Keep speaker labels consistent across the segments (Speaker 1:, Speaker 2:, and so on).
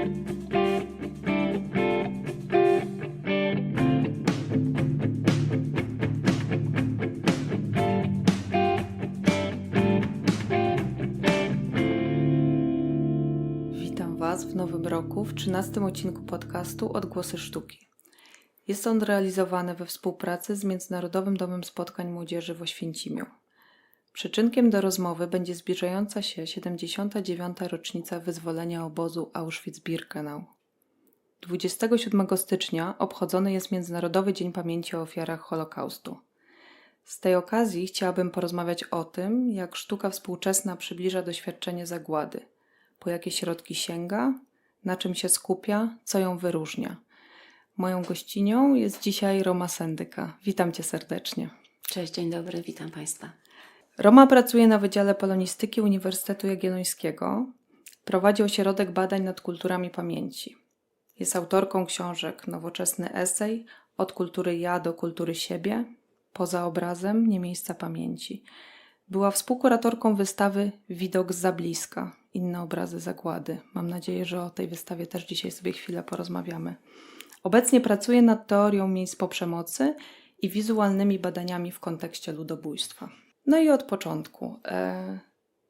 Speaker 1: Witam Was w nowym roku w 13. odcinku podcastu Odgłosy Sztuki. Jest on realizowany we współpracy z Międzynarodowym Domem Spotkań Młodzieży w Oświęcimiu. Przyczynkiem do rozmowy będzie zbliżająca się 79. rocznica wyzwolenia obozu Auschwitz-Birkenau. 27 stycznia obchodzony jest Międzynarodowy Dzień Pamięci o Ofiarach Holokaustu. Z tej okazji chciałabym porozmawiać o tym, jak sztuka współczesna przybliża doświadczenie zagłady, po jakie środki sięga, na czym się skupia, co ją wyróżnia. Moją gościnią jest dzisiaj Roma Sendyka. Witam Cię serdecznie.
Speaker 2: Cześć, dzień dobry, witam Państwa.
Speaker 1: Roma pracuje na Wydziale Polonistyki Uniwersytetu Jagiellońskiego. Prowadzi ośrodek badań nad kulturami pamięci. Jest autorką książek Nowoczesny esej, Od kultury ja do kultury siebie, Poza obrazem, nie miejsca pamięci. Była współkuratorką wystawy Widok zza bliska, inne obrazy zagłady. Mam nadzieję, że o tej wystawie też dzisiaj sobie chwilę porozmawiamy. Obecnie pracuje nad teorią miejsc po przemocy i wizualnymi badaniami w kontekście ludobójstwa. No i od początku.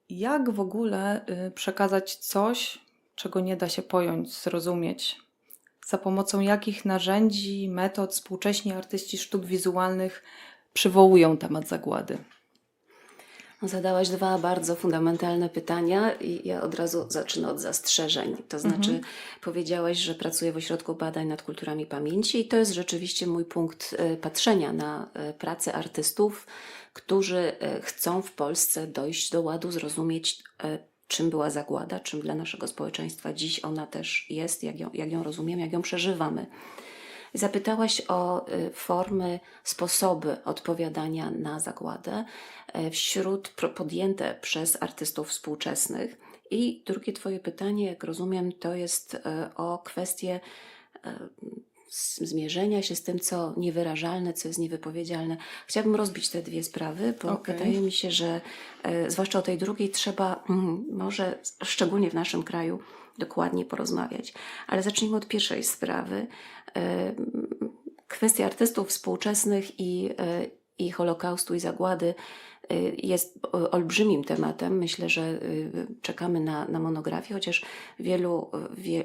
Speaker 1: Jak w ogóle przekazać coś, czego nie da się pojąć, zrozumieć? Za pomocą jakich narzędzi, metod współcześni artyści sztuk wizualnych przywołują temat zagłady?
Speaker 2: Zadałaś dwa bardzo fundamentalne pytania i ja od razu zacznę od zastrzeżeń. To znaczy powiedziałaś, że pracuję w Ośrodku Badań nad Kulturami Pamięci i to jest rzeczywiście mój punkt patrzenia na pracę artystów, którzy chcą w Polsce dojść do ładu, zrozumieć, czym była zagłada, czym dla naszego społeczeństwa dziś ona też jest, jak ją rozumiemy, jak ją przeżywamy. Zapytałaś o formy, sposoby odpowiadania na zagładę podjęte przez artystów współczesnych. I drugie Twoje pytanie, jak rozumiem, to jest o kwestię zmierzenia się z tym, co niewyrażalne, co jest niewypowiedzialne. Chciałabym rozbić te dwie sprawy, bo wydaje mi się, że zwłaszcza o tej drugiej trzeba może szczególnie w naszym kraju dokładnie porozmawiać. Ale zacznijmy od pierwszej sprawy. Kwestia artystów współczesnych i Holokaustu i zagłady jest olbrzymim tematem. Myślę, że czekamy na monografię, chociaż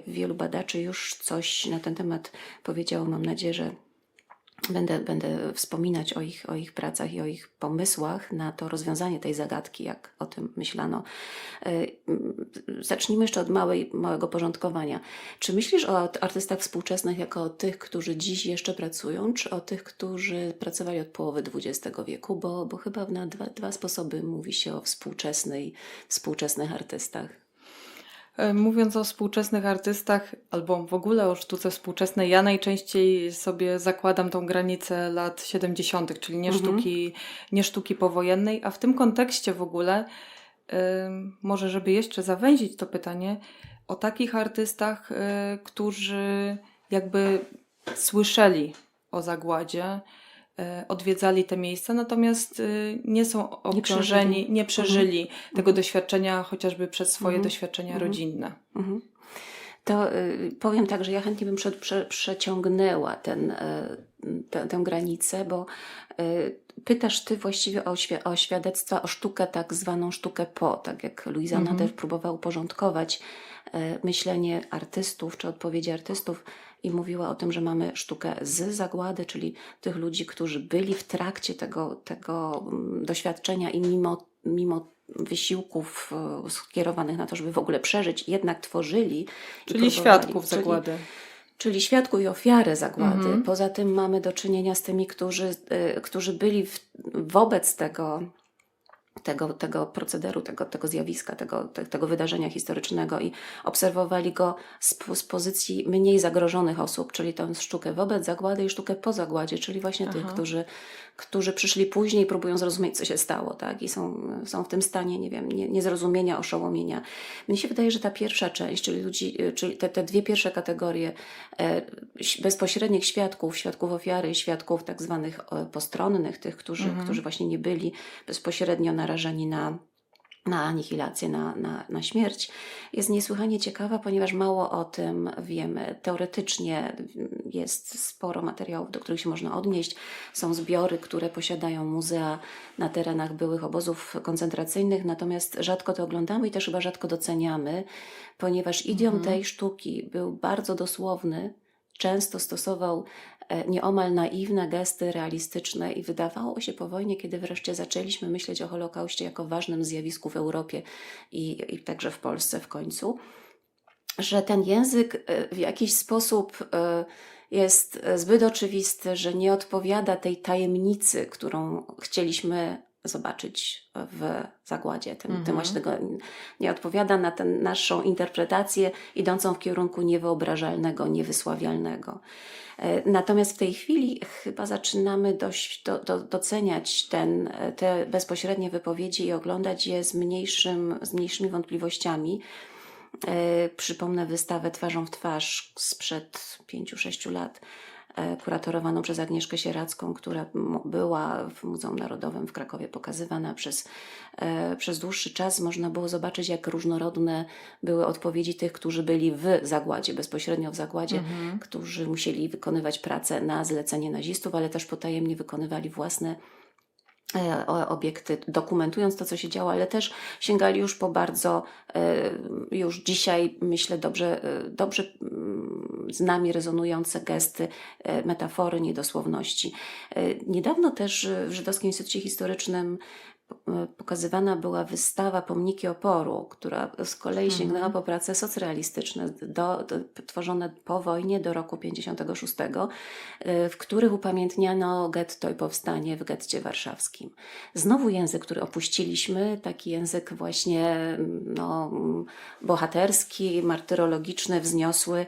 Speaker 2: wielu badaczy już coś na ten temat powiedziało. Mam nadzieję, że będę wspominać o ich pracach i o ich pomysłach na to rozwiązanie tej zagadki, jak o tym myślano. Zacznijmy jeszcze od małego porządkowania. Czy myślisz o artystach współczesnych jako o tych, którzy dziś jeszcze pracują, czy o tych, którzy pracowali od połowy XX wieku? Bo chyba na dwa sposoby mówi się o współczesnych artystach.
Speaker 1: Mówiąc o współczesnych artystach, albo w ogóle o sztuce współczesnej, ja najczęściej sobie zakładam tą granicę lat 70., czyli nie sztuki powojennej, a w tym kontekście w ogóle, może żeby jeszcze zawęzić to pytanie, o takich artystach, którzy jakby słyszeli o zagładzie, odwiedzali te miejsca, natomiast nie są obciążeni, nie przeżyli tego doświadczenia chociażby przez swoje doświadczenia rodzinne.
Speaker 2: To powiem tak, że ja chętnie bym przeciągnęła tę granicę, bo pytasz Ty właściwie o świadectwa, o sztukę, tak zwaną sztukę tak jak Louisa Nader próbowała uporządkować myślenie artystów, czy odpowiedzi artystów i mówiła o tym, że mamy sztukę z zagłady, czyli tych ludzi, którzy byli w trakcie tego doświadczenia i mimo wysiłków skierowanych na to, żeby w ogóle przeżyć, jednak tworzyli.
Speaker 1: Czyli świadków zagłady.
Speaker 2: Czyli świadków i ofiary zagłady. Poza tym mamy do czynienia z tymi, którzy byli wobec tego procederu, tego zjawiska, tego wydarzenia historycznego i obserwowali go z pozycji mniej zagrożonych osób, czyli tę sztukę wobec zagłady i sztukę po zagładzie, czyli właśnie tych, którzy przyszli później i próbują zrozumieć, co się stało, tak? I są w tym stanie, nie wiem, niezrozumienia, oszołomienia. Mnie się wydaje, że ta pierwsza część, czyli te dwie pierwsze kategorie bezpośrednich świadków ofiary i świadków tak zwanych postronnych, tych, którzy właśnie nie byli bezpośrednio narażeni na anihilację, na śmierć, jest niesłychanie ciekawa, ponieważ mało o tym wiemy. Teoretycznie jest sporo materiałów, do których się można odnieść. Są zbiory, które posiadają muzea na terenach byłych obozów koncentracyjnych, natomiast rzadko to oglądamy i też chyba rzadko doceniamy, ponieważ idiom tej sztuki był bardzo dosłowny, często stosował nieomal naiwne gesty realistyczne i wydawało się po wojnie, kiedy wreszcie zaczęliśmy myśleć o Holokauście jako ważnym zjawisku w Europie i także w Polsce w końcu, że ten język w jakiś sposób jest zbyt oczywisty, że nie odpowiada tej tajemnicy, którą chcieliśmy zobaczyć w zagładzie. Tym właśnie tego nie odpowiada na tę naszą interpretację idącą w kierunku niewyobrażalnego, niewysławialnego. Natomiast w tej chwili chyba zaczynamy dość doceniać te bezpośrednie wypowiedzi i oglądać je z mniejszymi wątpliwościami. Przypomnę wystawę Twarzą w twarz sprzed 5-6 lat, kuratorowaną przez Agnieszkę Sieradzką, która była w Muzeum Narodowym w Krakowie pokazywana przez dłuższy czas. Można było zobaczyć, jak różnorodne były odpowiedzi tych, którzy byli w zagładzie, bezpośrednio w zagładzie, którzy musieli wykonywać pracę na zlecenie nazistów, ale też potajemnie wykonywali własne obiekty, dokumentując to, co się działo, ale też sięgali już po bardzo, już dzisiaj myślę dobrze z nami rezonujące gesty, metafory, niedosłowności. Niedawno też w Żydowskim Instytucie Historycznym pokazywana była wystawa Pomniki Oporu, która z kolei sięgnęła po prace socrealistyczne tworzone po wojnie do roku 56, w których upamiętniano getto i powstanie w getcie warszawskim. Znowu język, który opuściliśmy, taki język właśnie bohaterski, martyrologiczny, wzniosły.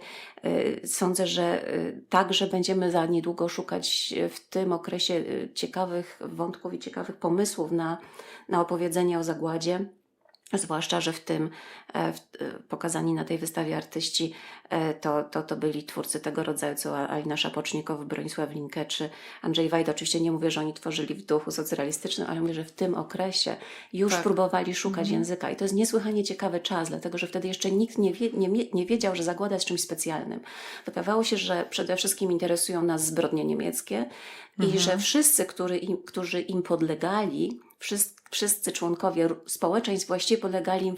Speaker 2: Sądzę, że także będziemy za niedługo szukać w tym okresie ciekawych wątków i ciekawych pomysłów na opowiedzenie o zagładzie. Zwłaszcza, że w tym pokazani na tej wystawie artyści to byli twórcy tego rodzaju, co Alina Szapocznikow, Bronisław Linke czy Andrzej Wajda. Oczywiście nie mówię, że oni tworzyli w duchu socrealistycznym, ale mówię, że w tym okresie już próbowali szukać języka. I to jest niesłychanie ciekawy czas, dlatego że wtedy jeszcze nikt nie wiedział, że zagłada jest czymś specjalnym. Wydawało się, że przede wszystkim interesują nas zbrodnie niemieckie i że wszyscy, którzy im podlegali, wszyscy członkowie społeczeństw właściwie podlegali im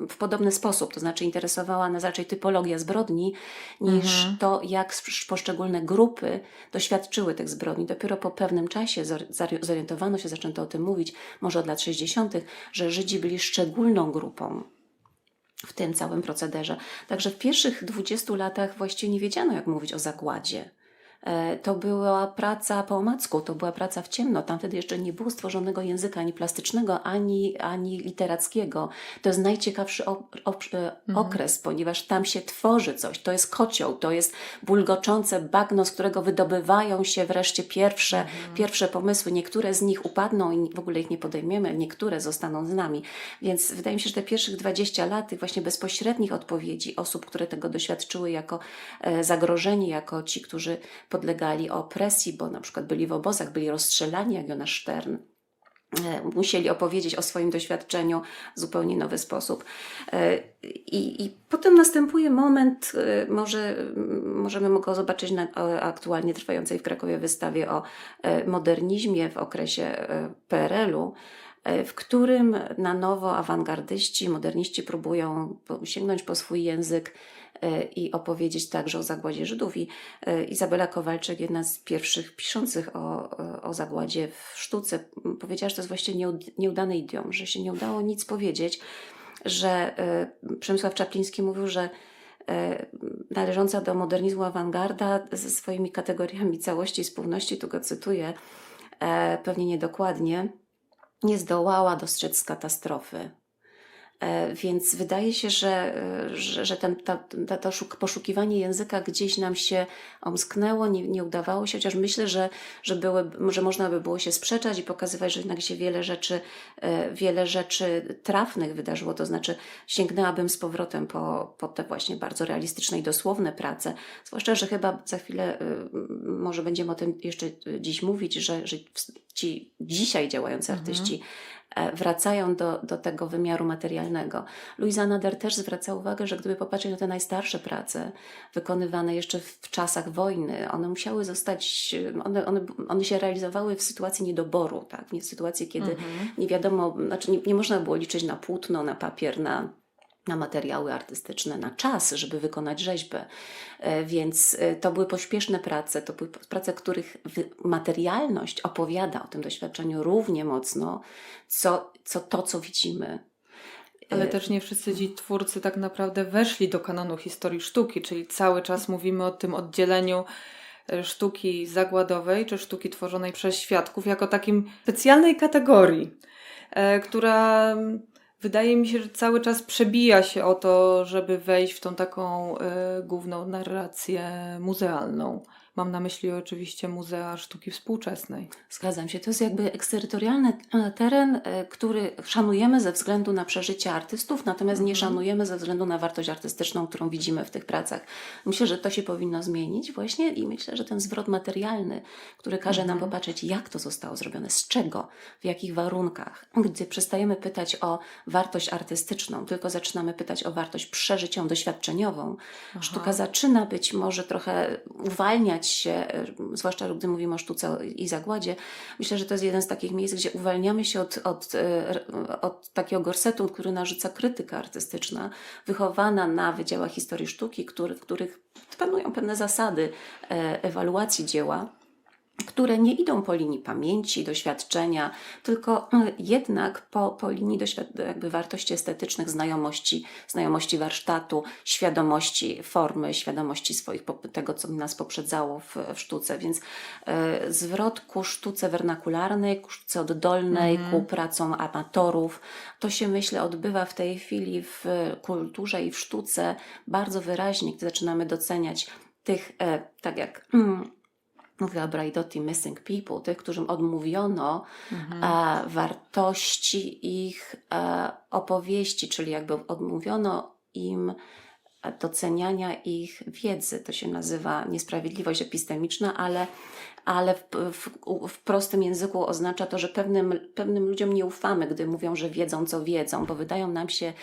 Speaker 2: w podobny sposób, to znaczy interesowała nas raczej typologia zbrodni niż to, jak poszczególne grupy doświadczyły tych zbrodni. Dopiero po pewnym czasie zorientowano się, zaczęto o tym mówić, może od lat 60., że Żydzi byli szczególną grupą w tym całym procederze. Także w pierwszych 20 latach właściwie nie wiedziano, jak mówić o zagładzie. To była praca po omacku, to była praca w ciemno. Tam wtedy jeszcze nie było stworzonego języka ani plastycznego, ani literackiego. To jest najciekawszy okres, ponieważ tam się tworzy coś. To jest kocioł, to jest bulgoczące bagno, z którego wydobywają się wreszcie pierwsze pomysły. Niektóre z nich upadną i w ogóle ich nie podejmiemy, niektóre zostaną z nami. Więc wydaje mi się, że te pierwszych 20 lat tych właśnie bezpośrednich odpowiedzi osób, które tego doświadczyły jako zagrożeni, jako ci, którzy podlegali opresji, bo na przykład byli w obozach, byli rozstrzelani, jak Jonasz Stern. Musieli opowiedzieć o swoim doświadczeniu w zupełnie nowy sposób. I potem następuje moment, możemy go zobaczyć na aktualnie trwającej w Krakowie wystawie o modernizmie w okresie PRL-u, w którym na nowo awangardyści, moderniści próbują sięgnąć po swój język i opowiedzieć także o zagładzie Żydów. I Izabela Kowalczyk, jedna z pierwszych piszących o zagładzie w sztuce, powiedziała, że to jest właściwie nieudany idiom, że się nie udało nic powiedzieć, że Przemysław Czapliński mówił, że należąca do modernizmu awangarda ze swoimi kategoriami całości i spójności, tu go cytuję, pewnie niedokładnie, nie zdołała dostrzec katastrofy. Więc wydaje się, że to poszukiwanie języka gdzieś nam się omsknęło, nie udawało się, chociaż myślę, że można by było się sprzeczać i pokazywać, że jednak się wiele rzeczy trafnych wydarzyło, to znaczy sięgnęłabym z powrotem po te właśnie bardzo realistyczne i dosłowne prace, zwłaszcza, że chyba za chwilę może będziemy o tym jeszcze dziś mówić, że ci dzisiaj działający artyści wracają do tego wymiaru materialnego. Louisa Nader też zwraca uwagę, że gdyby popatrzeć na te najstarsze prace, wykonywane jeszcze w czasach wojny, one musiały zostać, one się realizowały w sytuacji niedoboru, tak? W sytuacji, kiedy nie wiadomo, znaczy nie można było liczyć na płótno, na papier, na materiały artystyczne, na czas, żeby wykonać rzeźbę. Więc to były pośpieszne prace, to były prace, których materialność opowiada o tym doświadczeniu równie mocno, co widzimy.
Speaker 1: Ale też nie wszyscy ci twórcy tak naprawdę weszli do kanonu historii sztuki, czyli cały czas mówimy o tym oddzieleniu sztuki zagładowej, czy sztuki tworzonej przez świadków, jako takim specjalnej kategorii, która wydaje mi się, że cały czas przebija się o to, żeby wejść w tą taką główną narrację muzealną. Mam na myśli oczywiście Muzea Sztuki Współczesnej.
Speaker 2: Zgadzam się. To jest jakby eksterytorialny teren, który szanujemy ze względu na przeżycia artystów, natomiast nie szanujemy ze względu na wartość artystyczną, którą widzimy w tych pracach. Myślę, że to się powinno zmienić właśnie i myślę, że ten zwrot materialny, który każe nam popatrzeć, jak to zostało zrobione, z czego, w jakich warunkach, gdy przestajemy pytać o wartość artystyczną, tylko zaczynamy pytać o wartość przeżycią, doświadczeniową. Sztuka zaczyna być może trochę uwalniać się, zwłaszcza gdy mówimy o sztuce i zagładzie. Myślę, że to jest jeden z takich miejsc, gdzie uwalniamy się od takiego gorsetu, który narzuca krytyka artystyczna, wychowana na wydziałach historii sztuki, w których panują pewne zasady ewaluacji dzieła, które nie idą po linii pamięci, doświadczenia, tylko jednak po linii jakby wartości estetycznych, znajomości warsztatu, świadomości formy, świadomości tego, co nas poprzedzało w sztuce. Więc zwrot ku sztuce wernakularnej, ku sztuce oddolnej, ku pracom amatorów, to się myślę odbywa w tej chwili w kulturze i w sztuce bardzo wyraźnie, gdy zaczynamy doceniać tych, tak jak mówiła Braidotti, missing people, tych, którym odmówiono wartości ich opowieści, czyli jakby odmówiono im doceniania ich wiedzy. To się nazywa niesprawiedliwość epistemiczna, ale w prostym języku oznacza to, że pewnym ludziom nie ufamy, gdy mówią, że wiedzą, co wiedzą, bo wydają nam się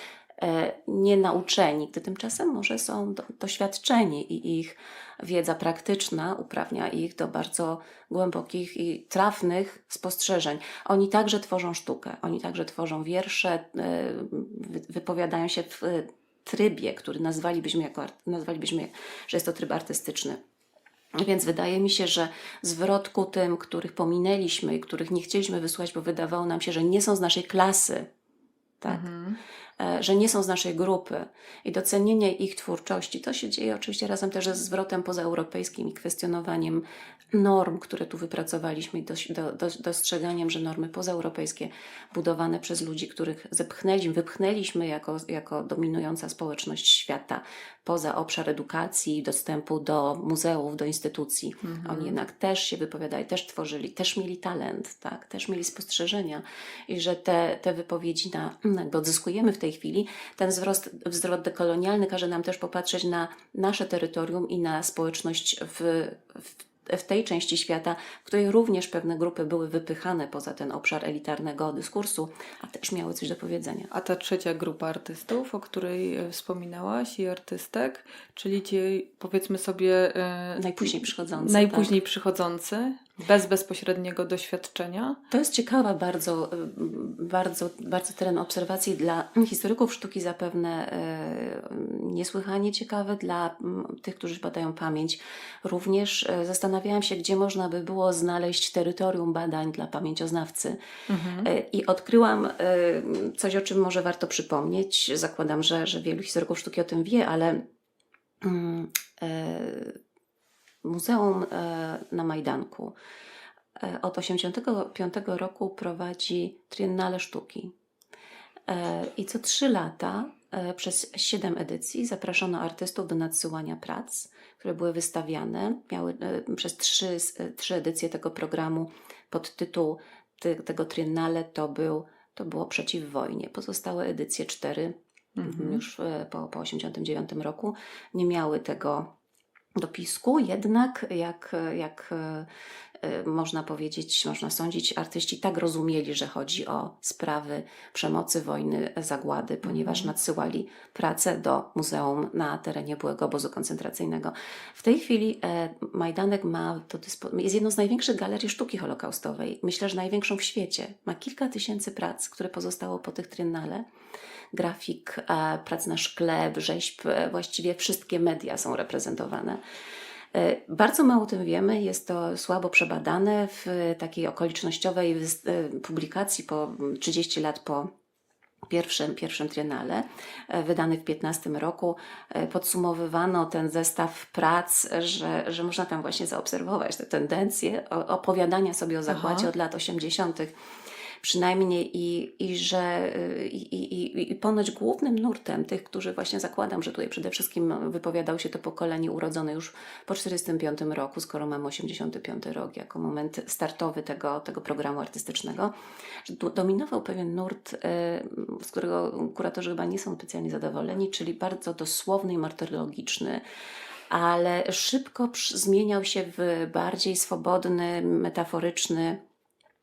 Speaker 2: nienauczeni, gdy tymczasem może są doświadczeni i ich wiedza praktyczna uprawnia ich do bardzo głębokich i trafnych spostrzeżeń. Oni także tworzą sztukę, oni także tworzą wiersze, wypowiadają się w trybie, który nazwalibyśmy, że jest to tryb artystyczny. Więc wydaje mi się, że zwrot ku tym, których pominęliśmy i których nie chcieliśmy wysłać, bo wydawało nam się, że nie są z naszej klasy, tak? Że nie są z naszej grupy i docenienie ich twórczości. To się dzieje oczywiście razem też ze zwrotem pozaeuropejskim i kwestionowaniem norm, które tu wypracowaliśmy i dostrzeganiem, że normy pozaeuropejskie budowane przez ludzi, których wypchnęliśmy jako dominująca społeczność świata poza obszar edukacji, dostępu do muzeów, do instytucji. Oni jednak też się wypowiadali, też tworzyli, też mieli talent, tak? Też mieli spostrzeżenia i że te wypowiedzi jakby odzyskujemy w tej chwili. Ten wzrost dekolonialny każe nam też popatrzeć na nasze terytorium i na społeczność w tej części świata, w której również pewne grupy były wypychane poza ten obszar elitarnego dyskursu, a też miały coś do powiedzenia.
Speaker 1: A ta trzecia grupa artystów, o której wspominałaś, i artystek, czyli ci, powiedzmy sobie,
Speaker 2: najpóźniej
Speaker 1: przychodzący, bez bezpośredniego doświadczenia.
Speaker 2: To jest ciekawa bardzo teren obserwacji dla historyków sztuki, zapewne niesłychanie ciekawy, dla tych, którzy badają pamięć. Również zastanawiałam się, gdzie można by było znaleźć terytorium badań dla pamięcioznawcy. I odkryłam coś, o czym może warto przypomnieć. Zakładam, że wielu historyków sztuki o tym wie, ale Muzeum na Majdanku od 1985 roku prowadzi Triennale Sztuki. I co 3 lata przez 7 edycji zapraszano artystów do nadsyłania prac, które były wystawiane. Miały przez 3 edycje tego programu podtytuł tego Triennale to było przeciw wojnie. Pozostałe edycje 4 już po 1989 roku nie miały tego dopisku, jednak jak można powiedzieć, można sądzić, artyści tak rozumieli, że chodzi o sprawy przemocy, wojny, zagłady, ponieważ nadsyłali pracę do muzeum na terenie byłego obozu koncentracyjnego. W tej chwili Majdanek jest jedną z największych galerii sztuki holokaustowej. Myślę, że największą w świecie. Ma kilka tysięcy prac, które pozostało po tych triennale. Grafik, prac na szkle, rzeźb, właściwie wszystkie media są reprezentowane. Bardzo mało o tym wiemy, jest to słabo przebadane w takiej okolicznościowej publikacji po 30 lat po pierwszym triennale, wydany w 15 roku. Podsumowywano ten zestaw prac, że można tam właśnie zaobserwować te tendencje opowiadania sobie o zagładzie od lat 80. przynajmniej i ponoć głównym nurtem tych, którzy właśnie zakładam, że tutaj przede wszystkim wypowiadał się to pokolenie urodzone już po 1945 roku, skoro mamy 85 rok jako moment startowy tego programu artystycznego, że dominował pewien nurt, z którego kuratorzy chyba nie są specjalnie zadowoleni, czyli bardzo dosłowny i martyrologiczny, ale szybko zmieniał się w bardziej swobodny, metaforyczny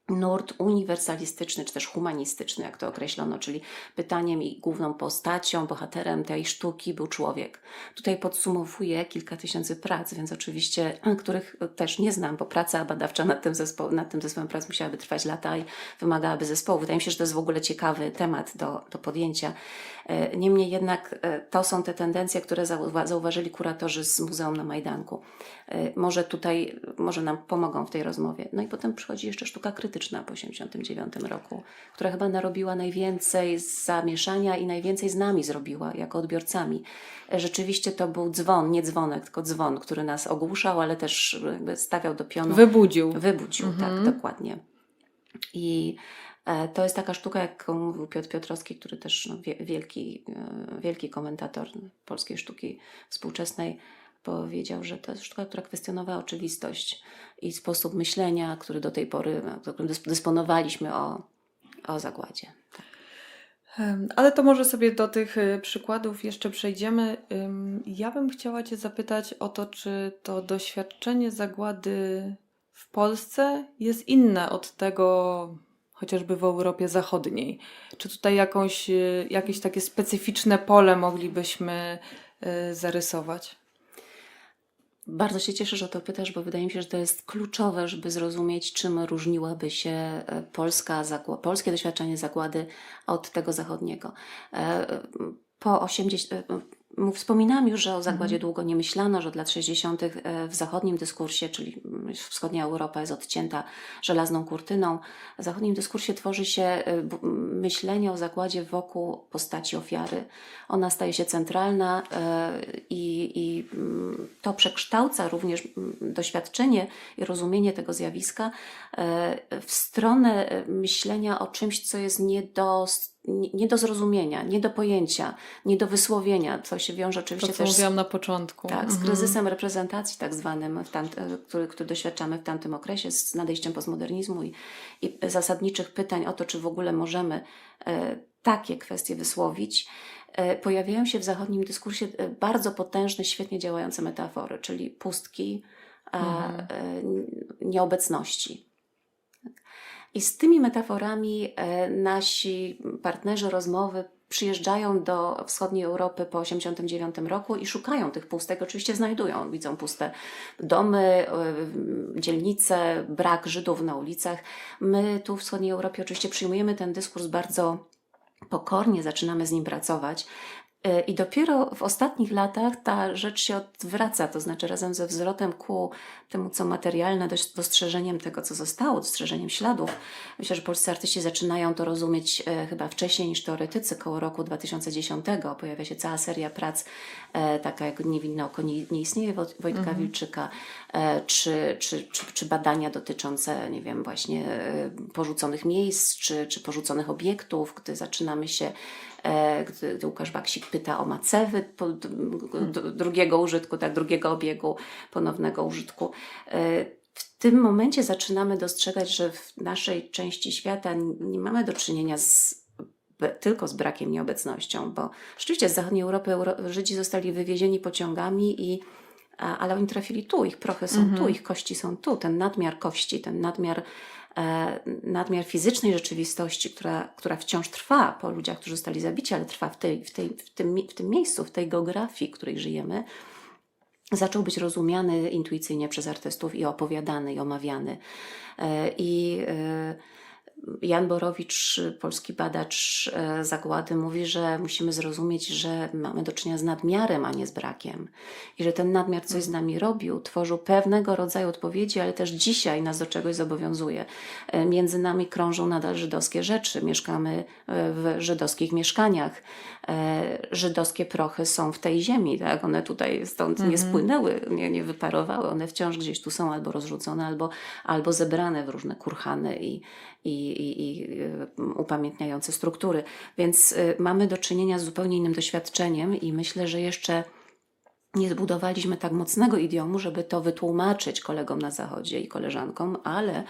Speaker 2: nurt uniwersalistyczny, czy też humanistyczny, jak to określono, czyli pytaniem i główną postacią, bohaterem tej sztuki był człowiek. Tutaj podsumowuję kilka tysięcy prac, więc oczywiście, których też nie znam, bo praca badawcza nad tym zespołem prac musiałaby trwać lata i wymagałaby zespołu. Wydaje mi się, że to jest w ogóle ciekawy temat do podjęcia. Niemniej jednak to są te tendencje, które zauważyli kuratorzy z Muzeum na Majdanku. Może nam pomogą w tej rozmowie. No i potem przychodzi jeszcze sztuka krytyczna po 1989 roku, która chyba narobiła najwięcej zamieszania i najwięcej z nami zrobiła jako odbiorcami. Rzeczywiście to był dzwon, nie dzwonek, tylko dzwon, który nas ogłuszał, ale też jakby stawiał do pionu.
Speaker 1: Wybudził,
Speaker 2: tak, dokładnie. I to jest taka sztuka, jak mówił Piotr Piotrowski, który też wielki komentator polskiej sztuki współczesnej, powiedział, że to jest sztuka, która kwestionowała oczywistość i sposób myślenia, który do tej pory, którym dysponowaliśmy o zagładzie. Tak.
Speaker 1: Ale to może sobie do tych przykładów jeszcze przejdziemy. Ja bym chciała Cię zapytać o to, czy to doświadczenie zagłady w Polsce jest inne od tego chociażby w Europie Zachodniej. Czy tutaj jakieś takie specyficzne pole moglibyśmy zarysować?
Speaker 2: Bardzo się cieszę, że o to pytasz, bo wydaje mi się, że to jest kluczowe, żeby zrozumieć, czym różniłaby się polskie doświadczenie zagłady od tego zachodniego. Wspominałam już, że o zagładzie długo nie myślano, że od lat 60. w zachodnim dyskursie, czyli wschodnia Europa jest odcięta żelazną kurtyną, w zachodnim dyskursie tworzy się myślenie o zagładzie wokół postaci ofiary. Ona staje się centralna i to przekształca również doświadczenie i rozumienie tego zjawiska w stronę myślenia o czymś, co jest nie do zrozumienia, nie do pojęcia, nie do wysłowienia, co się wiąże oczywiście
Speaker 1: to, co mówiłam na początku.
Speaker 2: Tak, z kryzysem reprezentacji tak zwanym, który doświadczamy w tamtym okresie, z nadejściem postmodernizmu i zasadniczych pytań o to, czy w ogóle możemy takie kwestie wysłowić. Pojawiają się w zachodnim dyskursie bardzo potężne, świetnie działające metafory, czyli pustki, nieobecności. I z tymi metaforami nasi partnerzy rozmowy przyjeżdżają do wschodniej Europy po 1989 roku i szukają tych pustek. Oczywiście znajdują, widzą puste domy, dzielnice, brak Żydów na ulicach. My tu w wschodniej Europie oczywiście przyjmujemy ten dyskurs bardzo pokornie, zaczynamy z nim pracować. I dopiero w ostatnich latach ta rzecz się odwraca, to znaczy razem ze wzrotem ku temu, co materialne, dostrzeżeniem tego, co zostało, dostrzeżeniem śladów. Myślę, że polscy artyści zaczynają to rozumieć chyba wcześniej niż teoretycy. Koło roku 2010 pojawia się cała seria prac, taka jak Niewinne oko nie istnieje Wojtka Wilczyka, czy badania dotyczące, nie wiem, właśnie porzuconych miejsc, czy porzuconych obiektów, gdy zaczynamy się gdy Łukasz Baksik pyta o macewy drugiego użytku, drugiego obiegu, ponownego użytku. W tym momencie zaczynamy dostrzegać, że w naszej części świata nie mamy do czynienia tylko z brakiem nieobecnością, bo rzeczywiście z zachodniej Europy Żydzi zostali wywiezieni pociągami i ale oni trafili tu, ich prochy są tu, ich kości są tu, ten nadmiar kości, ten nadmiar fizycznej rzeczywistości, która wciąż trwa po ludziach, którzy zostali zabici, ale trwa w tym miejscu, w tej geografii, w której żyjemy, zaczął być rozumiany intuicyjnie przez artystów i opowiadany, i omawiany. I Jan Borowicz, polski badacz zagłady, mówi, że musimy zrozumieć, że mamy do czynienia z nadmiarem, a nie z brakiem. I że ten nadmiar coś z nami robił, tworzył pewnego rodzaju odpowiedzi, ale też dzisiaj nas do czegoś zobowiązuje. Między nami krążą nadal żydowskie rzeczy. Mieszkamy w żydowskich mieszkaniach. Żydowskie prochy są w tej ziemi, tak? One tutaj stąd nie spłynęły, nie wyparowały. One wciąż gdzieś tu są albo rozrzucone, albo zebrane w różne kurhany i upamiętniające struktury. Więc mamy do czynienia z zupełnie innym doświadczeniem i myślę, że jeszcze nie zbudowaliśmy tak mocnego idiomu, żeby to wytłumaczyć kolegom na Zachodzie i koleżankom, ale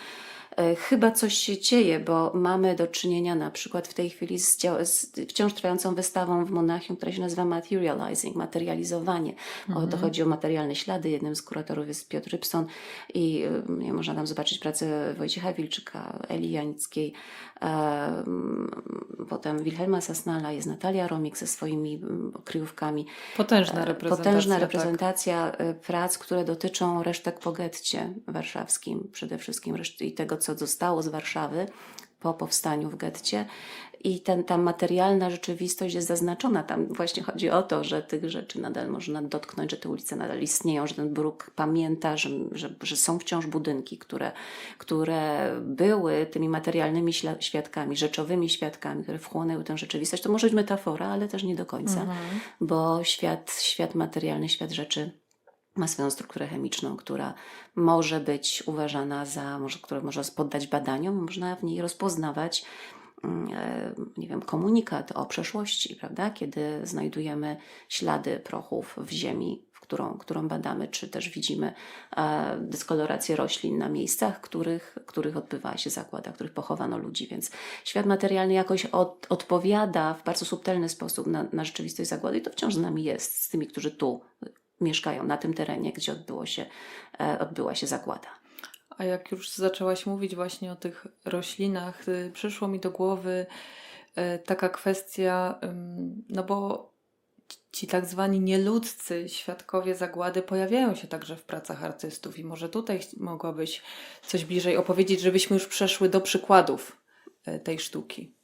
Speaker 2: chyba coś się dzieje, bo mamy do czynienia na przykład w tej chwili z wciąż trwającą wystawą w Monachium, która się nazywa Materializing, materializowanie. To chodzi o materialne ślady. Jednym z kuratorów jest Piotr Rybson i można tam zobaczyć pracę Wojciecha Wilczyka, Eli Janickiej, potem Wilhelma Sasnala, jest Natalia Romik ze swoimi kryjówkami. Potężna reprezentacja prac, które dotyczą resztek po getcie warszawskim, przede wszystkim i tego, co zostało z Warszawy po powstaniu w getcie. I ta materialna rzeczywistość jest zaznaczona. Tam właśnie chodzi o to, że tych rzeczy nadal można dotknąć, że te ulice nadal istnieją, że ten bruk pamięta, że są wciąż budynki, które były tymi materialnymi świadkami, rzeczowymi świadkami, które wchłonęły tę rzeczywistość. To może być metafora, ale też nie do końca, bo świat materialny, świat rzeczy ma swoją strukturę chemiczną, która może być uważana która może poddać badaniom, można w niej rozpoznawać, nie wiem, komunikat o przeszłości, prawda? Kiedy znajdujemy ślady prochów w ziemi, którą badamy, czy też widzimy dyskolorację roślin na miejscach, których odbywała się zagłada, których pochowano ludzi, więc świat materialny jakoś odpowiada w bardzo subtelny sposób na rzeczywistość zagłady i to wciąż z nami jest, z tymi, którzy tu mieszkają, na tym terenie, gdzie odbyła się zagłada.
Speaker 1: A jak już zaczęłaś mówić właśnie o tych roślinach, przyszło mi do głowy taka kwestia, no bo ci tak zwani nieludzcy świadkowie zagłady pojawiają się także w pracach artystów i może tutaj mogłabyś coś bliżej opowiedzieć, żebyśmy już przeszły do przykładów tej sztuki.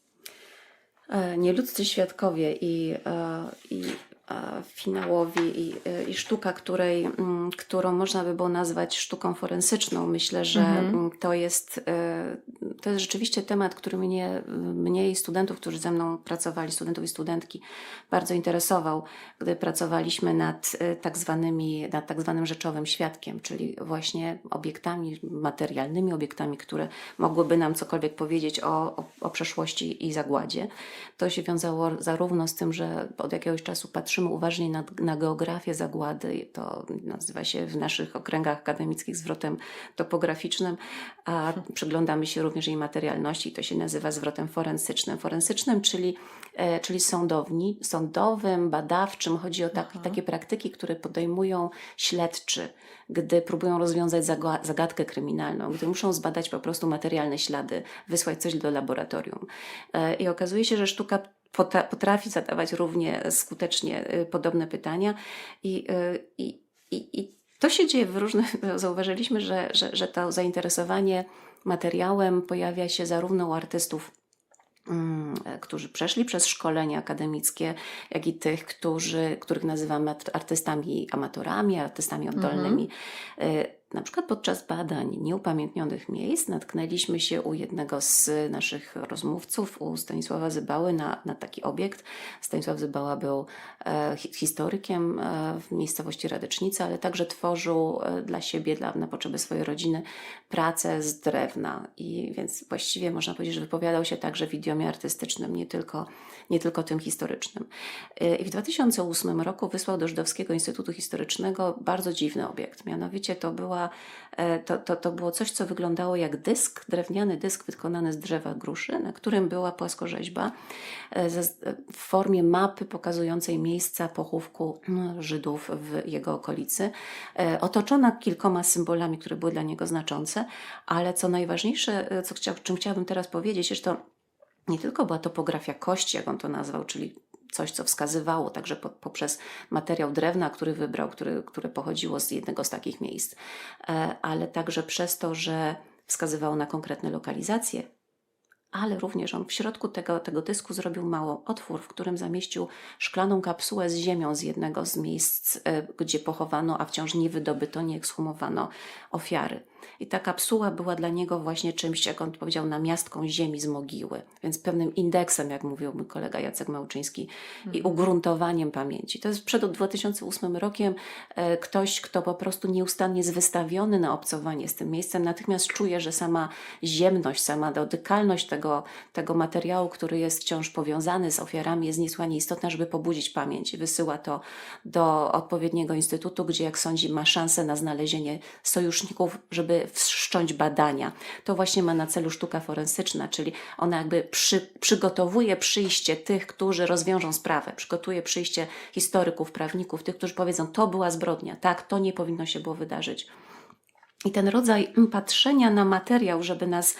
Speaker 2: Nieludzcy świadkowie i finałowi i sztuka, którą można by było nazwać sztuką forensyczną. Myślę, że to jest rzeczywiście temat, który mnie i studentów, którzy ze mną pracowali, studentów i studentki, bardzo interesował, gdy pracowaliśmy nad tak zwanym rzeczowym świadkiem, czyli właśnie obiektami, materialnymi obiektami, które mogłyby nam cokolwiek powiedzieć o przeszłości i zagładzie. To się wiązało zarówno z tym, że od jakiegoś czasu patrzymy uważniej na geografię zagłady, to nazywa się w naszych okręgach akademickich zwrotem topograficznym, a przyglądamy się również jej materialności, to się nazywa zwrotem forensycznym. Forensycznym, czyli sądowym, badawczym. Chodzi o takie praktyki, które podejmują śledczy, gdy próbują rozwiązać zagadkę kryminalną, gdy muszą zbadać po prostu materialne ślady, wysłać coś do laboratorium. I okazuje się, że sztuka potrafi zadawać równie skutecznie podobne pytania i to się dzieje zauważyliśmy, że to zainteresowanie materiałem pojawia się zarówno u artystów, którzy przeszli przez szkolenia akademickie, jak i tych, których nazywamy artystami amatorami, artystami oddolnymi. Na przykład podczas badań nieupamiętnionych miejsc natknęliśmy się u jednego z naszych rozmówców, u Stanisława Zybały, na taki obiekt. Stanisław Zybała był historykiem w miejscowości Radecznica, ale także tworzył dla siebie, na potrzeby swojej rodziny pracę z drewna. I więc właściwie można powiedzieć, że wypowiadał się także w idiomie artystycznym, nie tylko tym historycznym. I w 2008 roku wysłał do Żydowskiego Instytutu Historycznego bardzo dziwny obiekt. Mianowicie to była to było coś, co wyglądało jak dysk, drewniany dysk wykonany z drzewa gruszy, na którym była płaskorzeźba w formie mapy pokazującej miejsca pochówku Żydów w jego okolicy, otoczona kilkoma symbolami, które były dla niego znaczące, ale co najważniejsze, czym chciałabym teraz powiedzieć, jest to nie tylko była topografia kości, jak on to nazwał, czyli coś, co wskazywało także poprzez materiał drewna, który wybrał, które pochodziło z jednego z takich miejsc, ale także przez to, że wskazywało na konkretne lokalizacje, ale również on w środku tego dysku zrobił mały otwór, w którym zamieścił szklaną kapsułę z ziemią z jednego z miejsc, gdzie pochowano, a wciąż nie wydobyto, nie ekshumowano ofiary. I ta kapsuła była dla niego właśnie czymś, jak on powiedział, namiastką ziemi z mogiły, więc pewnym indeksem, jak mówił mój kolega Jacek Małczyński, i ugruntowaniem pamięci. To jest przed 2008 rokiem ktoś, kto po prostu nieustannie jest wystawiony na obcowanie z tym miejscem, natychmiast czuje, że sama ziemność, sama dotykalność tego materiału, który jest wciąż powiązany z ofiarami, jest niesłychanie istotna, żeby pobudzić pamięć. Wysyła to do odpowiedniego instytutu, gdzie, jak sądzi, ma szansę na znalezienie sojuszników, żeby wszcząć badania. To właśnie ma na celu sztuka forensyczna, czyli ona jakby przygotowuje przyjście tych, którzy rozwiążą sprawę, przygotuje przyjście historyków, prawników, tych, którzy powiedzą, to była zbrodnia, tak, to nie powinno się było wydarzyć. I ten rodzaj patrzenia na materiał, żeby nas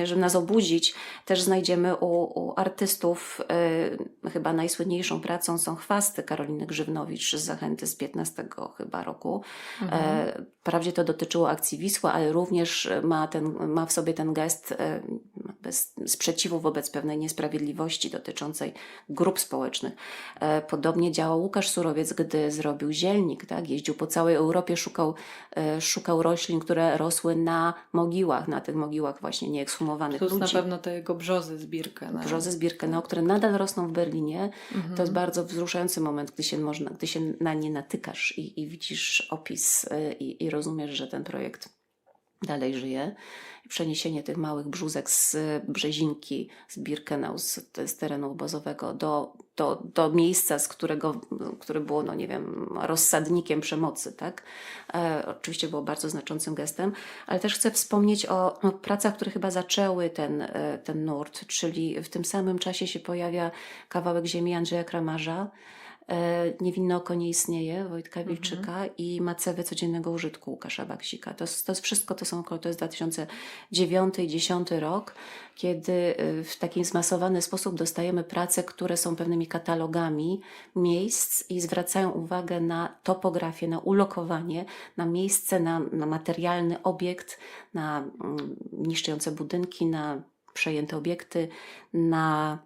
Speaker 2: żeby nas obudzić, też znajdziemy u artystów. Chyba najsłynniejszą pracą są chwasty Karoliny Grzywnowicz z Zachęty z 15 chyba roku. Wprawdzie to dotyczyło akcji Wisła, ale również ma w sobie ten gest sprzeciwu wobec pewnej niesprawiedliwości dotyczącej grup społecznych. Podobnie działał Łukasz Surowiec, gdy zrobił Zielnik, tak? Jeździł po całej Europie, szukał roślin, które rosły na mogiłach, na tych mogiłach właśnie nieekshumowanych
Speaker 1: Plus
Speaker 2: ludzi.
Speaker 1: na pewno te jego brzozy z Birkenau.
Speaker 2: Brzozy z Birkenau, które nadal rosną w Berlinie. To jest bardzo wzruszający moment, gdy się na nie natykasz i widzisz opis i rozumiesz, że ten projekt dalej żyje. Przeniesienie tych małych brzózek z Brzezinki, z Birkenau, z terenu obozowego do miejsca, które było, no nie wiem, rozsadnikiem przemocy, tak? Oczywiście było bardzo znaczącym gestem, ale też chcę wspomnieć o pracach, które chyba zaczęły ten nurt, czyli w tym samym czasie się pojawia kawałek ziemi Andrzeja Kramarza, Niewinne oko nie istnieje Wojtka Wilczyka i Macewy codziennego użytku Łukasza Baksika. To jest wszystko, to jest 2009 i 2010 rok, kiedy w taki zmasowany sposób dostajemy prace, które są pewnymi katalogami miejsc i zwracają uwagę na topografię, na ulokowanie, na miejsce, na materialny obiekt, na niszczące budynki, na przejęte obiekty, na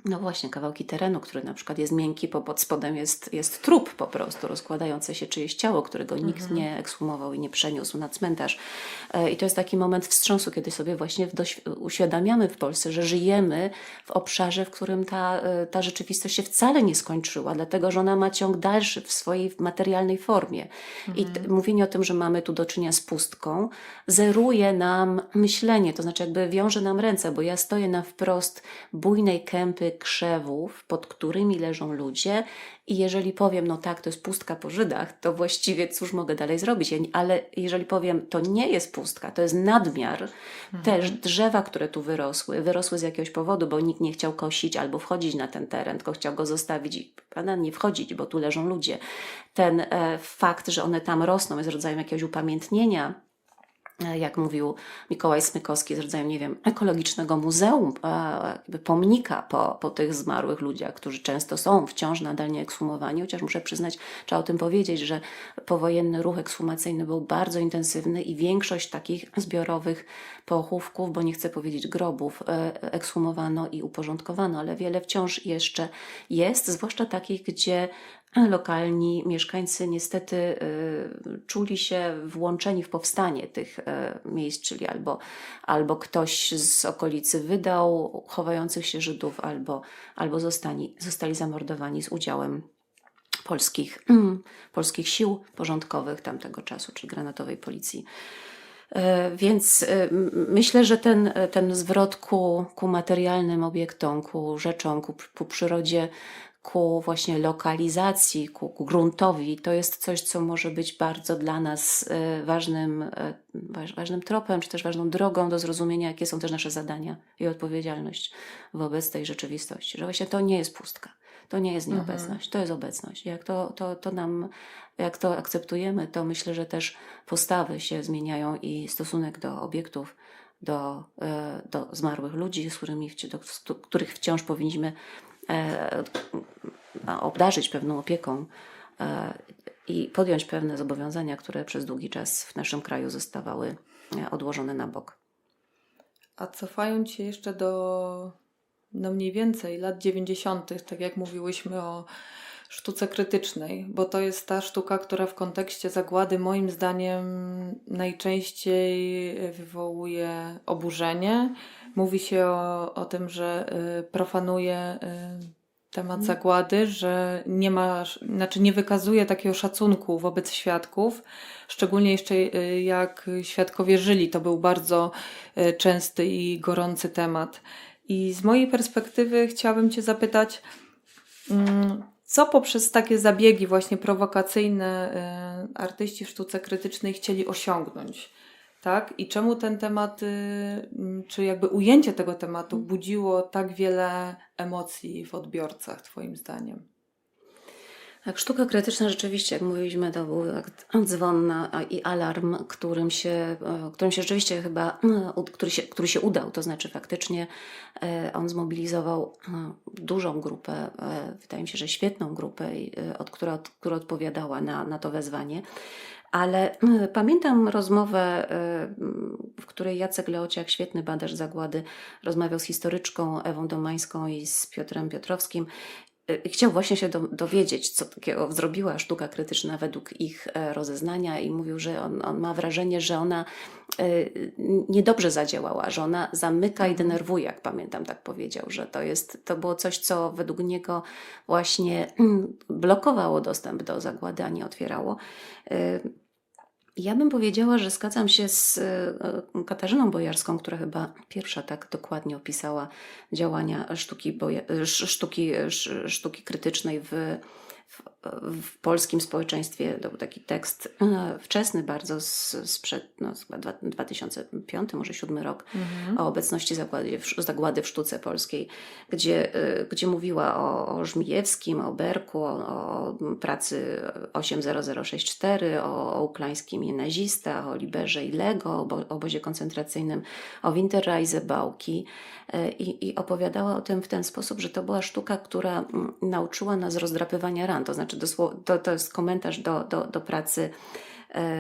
Speaker 2: no właśnie, kawałki terenu, który na przykład jest miękki, bo pod spodem jest trup po prostu, rozkładające się czyjeś ciało, którego nikt nie ekshumował i nie przeniósł na cmentarz. I to jest taki moment wstrząsu, kiedy sobie właśnie uświadamiamy w Polsce, że żyjemy w obszarze, w którym ta rzeczywistość się wcale nie skończyła, dlatego że ona ma ciąg dalszy w swojej materialnej formie. I mówienie o tym, że mamy tu do czynienia z pustką, zeruje nam myślenie, to znaczy jakby wiąże nam ręce, bo ja stoję na wprost bujnej kępy krzewów, pod którymi leżą ludzie i jeżeli powiem, no tak, to jest pustka po Żydach, to właściwie cóż mogę dalej zrobić? Ale jeżeli powiem, to nie jest pustka, to jest nadmiar, też drzewa, które tu wyrosły z jakiegoś powodu, bo nikt nie chciał kosić albo wchodzić na ten teren, tylko chciał go zostawić i nie wchodzić, bo tu leżą ludzie. Ten fakt, że one tam rosną, jest rodzajem jakiegoś upamiętnienia, jak mówił Mikołaj Smykowski, z rodzaju, nie wiem, ekologicznego muzeum, jakby pomnika po tych zmarłych ludziach, którzy często są wciąż nadal nieekshumowani, chociaż muszę przyznać, trzeba o tym powiedzieć, że powojenny ruch ekshumacyjny był bardzo intensywny i większość takich zbiorowych pochówków, bo nie chcę powiedzieć grobów, ekshumowano i uporządkowano, ale wiele wciąż jeszcze jest, zwłaszcza takich, gdzie lokalni mieszkańcy niestety czuli się włączeni w powstanie tych miejsc, czyli albo ktoś z okolicy wydał chowających się Żydów, albo zostali zamordowani z udziałem polskich sił porządkowych tamtego czasu, czy granatowej policji. Więc myślę, że ten zwrot ku materialnym obiektom, ku rzeczom, ku przyrodzie, ku właśnie lokalizacji, ku gruntowi, to jest coś, co może być bardzo dla nas ważnym tropem, czy też ważną drogą do zrozumienia, jakie są też nasze zadania i odpowiedzialność wobec tej rzeczywistości. Że właśnie to nie jest pustka, to nie jest nieobecność, to jest obecność. Jak to akceptujemy, to myślę, że też postawy się zmieniają i stosunek do obiektów, do zmarłych ludzi, których wciąż powinniśmy obdarzyć pewną opieką i podjąć pewne zobowiązania, które przez długi czas w naszym kraju zostawały odłożone na bok.
Speaker 1: A cofając się jeszcze do mniej więcej lat 90., tak jak mówiłyśmy o sztuce krytycznej, bo to jest ta sztuka, która w kontekście zagłady moim zdaniem najczęściej wywołuje oburzenie. Mówi się o tym, że profanuje temat zagłady, że nie wykazuje takiego szacunku wobec świadków, szczególnie jeszcze jak świadkowie żyli. To był bardzo częsty i gorący temat. I z mojej perspektywy chciałabym Cię zapytać, co poprzez takie zabiegi właśnie prowokacyjne artyści w sztuce krytycznej chcieli osiągnąć, tak? I czemu ten temat, czy jakby ujęcie tego tematu budziło tak wiele emocji w odbiorcach, Twoim zdaniem?
Speaker 2: Tak, sztuka krytyczna rzeczywiście, jak mówiliśmy, to był dzwon i alarm, którym się rzeczywiście chyba, który się udał. To znaczy faktycznie on zmobilizował dużą grupę, wydaje mi się, że świetną grupę, która odpowiadała na to wezwanie. Ale pamiętam rozmowę, w której Jacek Leociak, świetny badacz zagłady, rozmawiał z historyczką Ewą Domańską i z Piotrem Piotrowskim. Chciał właśnie się dowiedzieć, co takiego zrobiła sztuka krytyczna według ich rozeznania i mówił, że on ma wrażenie, że ona niedobrze zadziałała, że ona zamyka i denerwuje, jak pamiętam, tak powiedział, że to było coś, co według niego właśnie blokowało dostęp do zagłady, a nie otwierało. Ja bym powiedziała, że zgadzam się z Katarzyną Bojarską, która chyba pierwsza tak dokładnie opisała działania sztuki krytycznej w polskim społeczeństwie. To był taki tekst wczesny bardzo, sprzed chyba 2005, może 2007 rok, o obecności zagłady w sztuce polskiej, gdzie mówiła o Żmijewskim, o Berku, o pracy 80064, o ukraińskim nazistach, o Liberze i Lego, o obozie koncentracyjnym, o Winterreise Bałki i opowiadała o tym w ten sposób, że to była sztuka, która nauczyła nas rozdrapywania ran. To znaczy to jest komentarz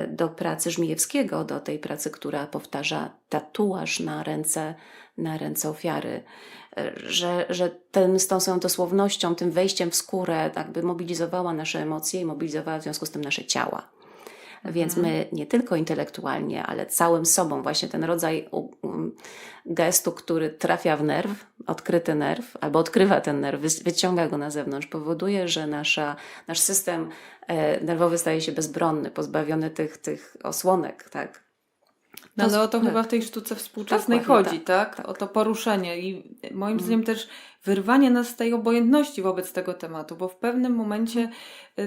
Speaker 2: do pracy Żmijewskiego, do tej pracy, która powtarza tatuaż na ręce ofiary, że z tą swoją dosłownością, tym wejściem w skórę jakby mobilizowała nasze emocje i mobilizowała w związku z tym nasze ciała. Więc my nie tylko intelektualnie, ale całym sobą właśnie ten rodzaj gestu, który trafia w nerw, odkryty nerw, albo odkrywa ten nerw, wyciąga go na zewnątrz, powoduje, że nasz system nerwowy staje się bezbronny, pozbawiony tych osłonek, tak?
Speaker 1: No ale o to chyba w tej sztuce współczesnej chodzi, tak? O to poruszenie i moim zdaniem też wyrwanie nas z tej obojętności wobec tego tematu, bo w pewnym momencie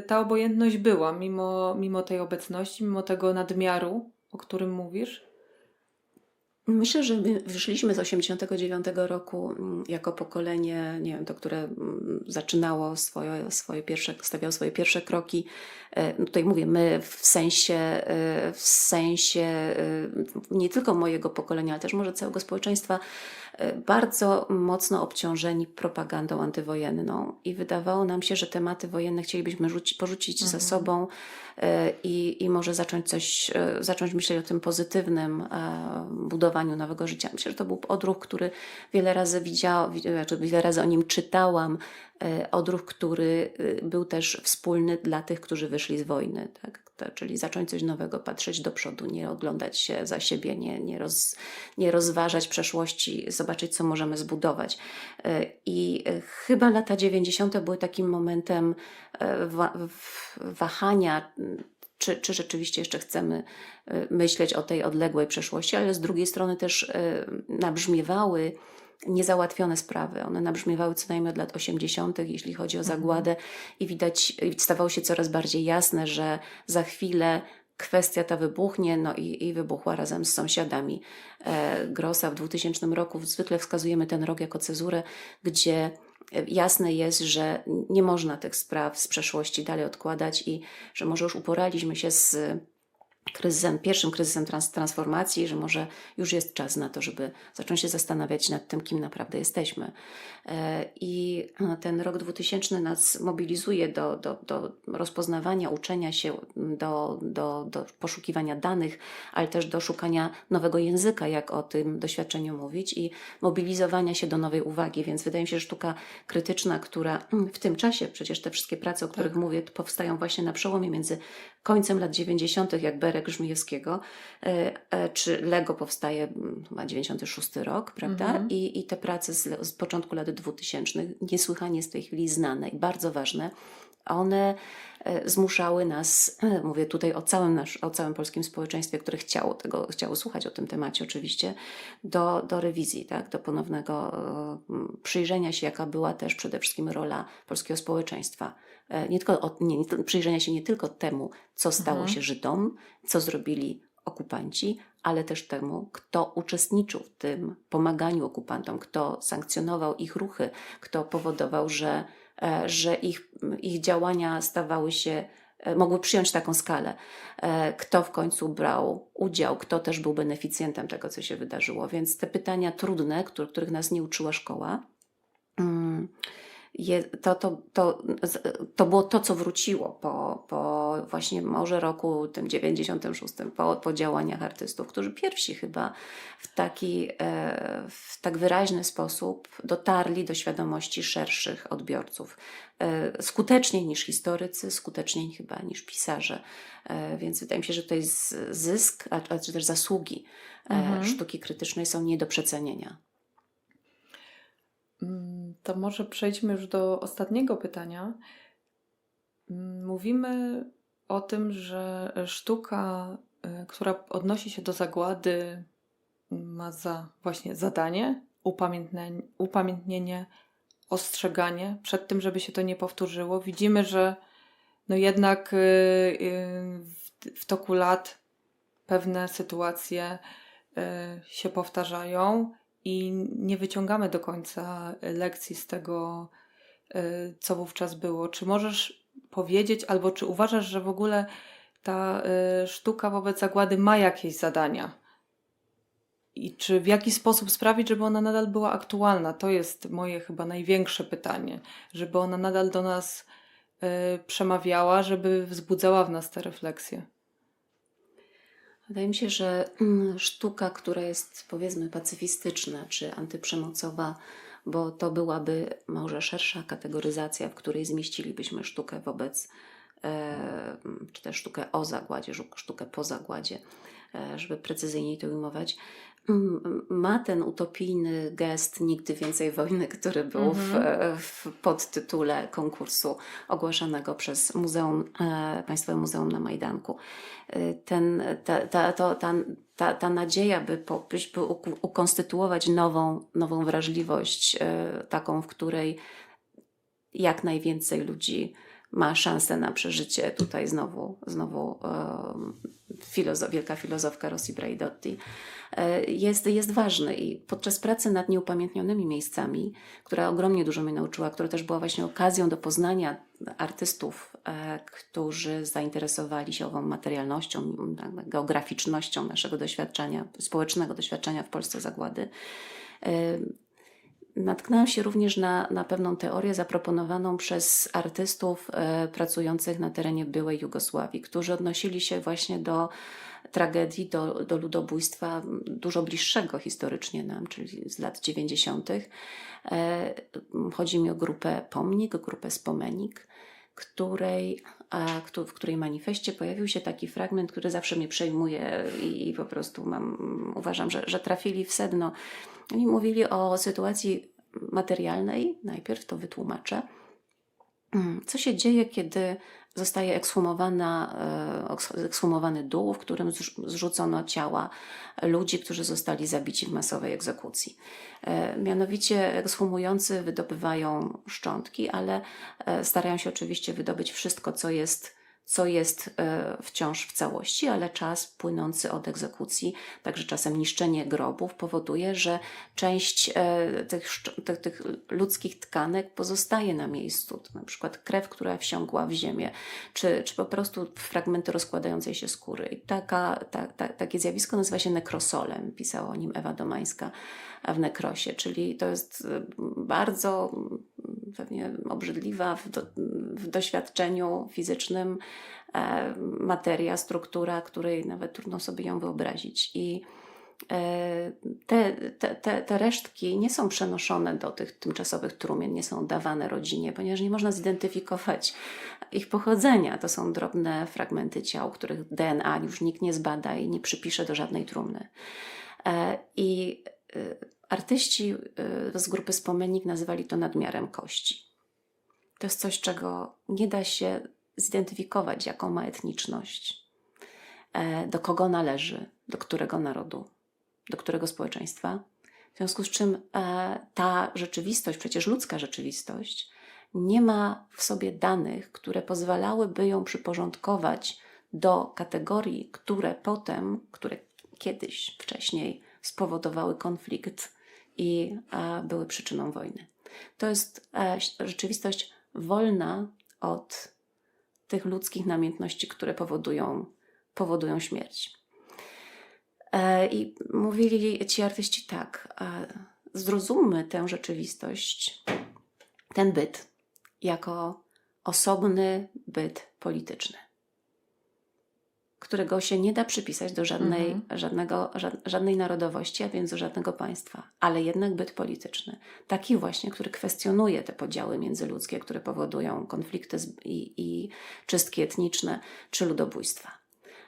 Speaker 1: ta obojętność była, mimo tej obecności, mimo tego nadmiaru, o którym mówisz.
Speaker 2: Myślę, że my wyszliśmy z 89 roku jako pokolenie, nie wiem, to, które zaczynało stawiało swoje pierwsze kroki. Tutaj mówię my w sensie nie tylko mojego pokolenia, ale też może całego społeczeństwa, bardzo mocno obciążeni propagandą antywojenną i wydawało nam się, że tematy wojenne chcielibyśmy porzucić za sobą i może zacząć myśleć o tym pozytywnym budowaniu nowego życia. Myślę, że to był odruch, który wiele razy wiele razy o nim czytałam, odruch, który był też wspólny dla tych, którzy wyszli z wojny, tak? Czyli zacząć coś nowego, patrzeć do przodu, nie oglądać się za siebie, nie rozważać przeszłości, zobaczyć, co możemy zbudować. I chyba lata 90. były takim momentem wahania, czy rzeczywiście jeszcze chcemy myśleć o tej odległej przeszłości, ale z drugiej strony też nabrzmiewały niezałatwione sprawy. One nabrzmiewały co najmniej od lat 80., jeśli chodzi o zagładę, i widać, stawało się coraz bardziej jasne, że za chwilę kwestia ta wybuchnie, no i wybuchła razem z sąsiadami. Grossa w 2000 roku, zwykle wskazujemy ten rok jako cezurę, gdzie jasne jest, że nie można tych spraw z przeszłości dalej odkładać i że może już uporaliśmy się z pierwszym kryzysem transformacji, że może już jest czas na to, żeby zacząć się zastanawiać nad tym, kim naprawdę jesteśmy. I ten rok 2000 nas mobilizuje do rozpoznawania, uczenia się, do poszukiwania danych, ale też do szukania nowego języka, jak o tym doświadczeniu mówić, i mobilizowania się do nowej uwagi. Więc wydaje mi się, że sztuka krytyczna, która w tym czasie, przecież te wszystkie prace, o których mówię, powstają właśnie na przełomie między końcem lat 90., jak Berek Żmijewskiego, czy Lego powstaje chyba 96 rok, prawda? I te prace z początku lat 2000 niesłychanie jest w tej chwili znane i bardzo ważne. One zmuszały nas, mówię tutaj o całym polskim społeczeństwie, które chciało słuchać o tym temacie oczywiście, do rewizji, tak? Do ponownego przyjrzenia się, jaka była też przede wszystkim rola polskiego społeczeństwa. Przyjrzenia się nie tylko temu, co stało się Żydom, co zrobili okupanci, ale też temu, kto uczestniczył w tym pomaganiu okupantom, kto sankcjonował ich ruchy, kto powodował, że ich działania mogły przyjąć taką skalę, kto w końcu brał udział, kto też był beneficjentem tego, co się wydarzyło. Więc te pytania trudne, których nas nie uczyła szkoła, to było to, co wróciło po właśnie może roku tym 96, po działaniach artystów, którzy pierwsi chyba w tak wyraźny sposób dotarli do świadomości szerszych odbiorców. Skuteczniej niż historycy, skuteczniej chyba niż pisarze. Więc wydaje mi się, że to jest zysk, czy też zasługi sztuki krytycznej są nie do przecenienia.
Speaker 1: To może przejdźmy już do ostatniego pytania. Mówimy o tym, że sztuka, która odnosi się do zagłady, ma za właśnie zadanie upamiętnienie, ostrzeganie przed tym, żeby się to nie powtórzyło. Widzimy, że no jednak w toku lat pewne sytuacje się powtarzają i nie wyciągamy do końca lekcji z tego, co wówczas było. Czy możesz powiedzieć, albo czy uważasz, że w ogóle ta sztuka wobec zagłady ma jakieś zadania? I czy w jaki sposób sprawić, żeby ona nadal była aktualna? To jest moje chyba największe pytanie. Żeby ona nadal do nas przemawiała, żeby wzbudzała w nas te refleksje.
Speaker 2: Wydaje mi się, że sztuka, która jest powiedzmy pacyfistyczna czy antyprzemocowa, bo to byłaby może szersza kategoryzacja, w której zmieścilibyśmy sztukę wobec, czy też sztukę o zagładzie, sztukę po zagładzie, żeby precyzyjniej to ujmować, ma ten utopijny gest Nigdy więcej wojny, który był w podtytule konkursu ogłaszanego przez Państwowe Muzeum na Majdanku. Ta nadzieja, by ukonstytuować nową wrażliwość, taką, w której jak najwięcej ludzi ma szansę na przeżycie. Tutaj znowu wielka filozofka Rossi Braidotti jest ważny. I podczas pracy nad nieupamiętnionymi miejscami, która ogromnie dużo mnie nauczyła, która też była właśnie okazją do poznania artystów, którzy zainteresowali się ową materialnością, geograficznością naszego doświadczenia, społecznego doświadczenia w Polsce zagłady, natknęłam się również na pewną teorię zaproponowaną przez artystów pracujących na terenie byłej Jugosławii, którzy odnosili się właśnie do tragedii, do ludobójstwa dużo bliższego historycznie nam, czyli z lat 90. Chodzi mi o grupę Pomnik, grupę Spomenik, w której manifestie pojawił się taki fragment, który zawsze mnie przejmuje i po prostu uważam, że trafili w sedno. Oni mówili o sytuacji materialnej, najpierw to wytłumaczę, Co się dzieje, kiedy zostaje ekshumowany dół, w którym zrzucono ciała ludzi, którzy zostali zabici w masowej egzekucji? Mianowicie ekshumujący wydobywają szczątki, ale starają się oczywiście wydobyć wszystko, co jest wciąż w całości, ale czas płynący od egzekucji, także czasem niszczenie grobów powoduje, że część tych ludzkich tkanek pozostaje na miejscu. To na przykład krew, która wsiąkła w ziemię, czy po prostu fragmenty rozkładającej się skóry. I takie zjawisko nazywa się nekrosolem. Pisała o nim Ewa Domańska w Nekrosie, czyli to jest bardzo pewnie obrzydliwa w doświadczeniu fizycznym materia, struktura, której nawet trudno sobie ją wyobrazić. I te resztki nie są przenoszone do tych tymczasowych trumien, nie są dawane rodzinie, ponieważ nie można zidentyfikować ich pochodzenia. To są drobne fragmenty ciał, których DNA już nikt nie zbada i nie przypisze do żadnej trumny. I artyści z grupy Spomenik nazywali to nadmiarem kości. To jest coś, czego nie da się zidentyfikować, jaką ma etniczność, do kogo należy, do którego narodu, do którego społeczeństwa. W związku z czym ta rzeczywistość, przecież ludzka rzeczywistość, nie ma w sobie danych, które pozwalałyby ją przyporządkować do kategorii, które kiedyś, wcześniej spowodowały konflikt i były przyczyną wojny. To jest rzeczywistość wolna od tych ludzkich namiętności, które powodują śmierć. I mówili ci artyści tak, zrozummy tę rzeczywistość, ten byt, jako osobny byt polityczny, którego się nie da przypisać do żadnej narodowości, a więc do żadnego państwa, ale jednak byt polityczny. Taki właśnie, który kwestionuje te podziały międzyludzkie, które powodują konflikty i czystki etniczne czy ludobójstwa.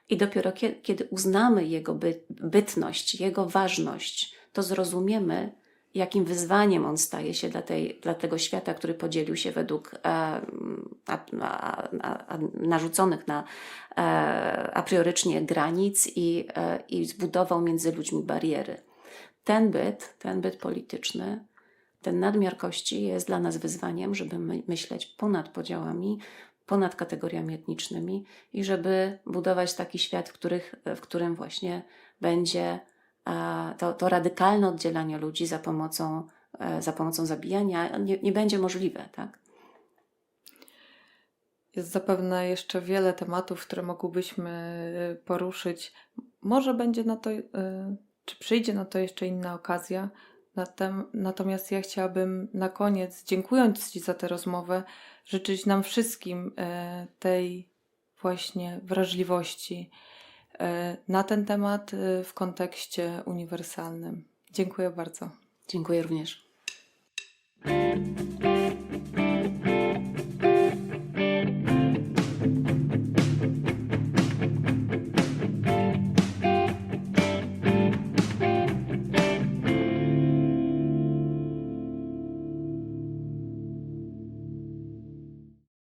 Speaker 2: I dopiero kiedy uznamy jego bytność, jego ważność, to zrozumiemy, jakim wyzwaniem on staje się dla tego świata, który podzielił się według narzuconych a priorycznie granic i zbudował między ludźmi bariery. Ten byt polityczny, ten nadmiar kości jest dla nas wyzwaniem, żeby myśleć ponad podziałami, ponad kategoriami etnicznymi i żeby budować taki świat, w którym właśnie będzie to radykalne oddzielanie ludzi za pomocą zabijania nie będzie możliwe, tak?
Speaker 1: Jest zapewne jeszcze wiele tematów, które mogłybyśmy poruszyć. Może będzie na to, czy przyjdzie na to jeszcze inna okazja. Natomiast ja chciałabym na koniec, dziękując Ci za tę rozmowę, życzyć nam wszystkim tej właśnie wrażliwości na ten temat w kontekście uniwersalnym. Dziękuję bardzo.
Speaker 2: Dziękuję również.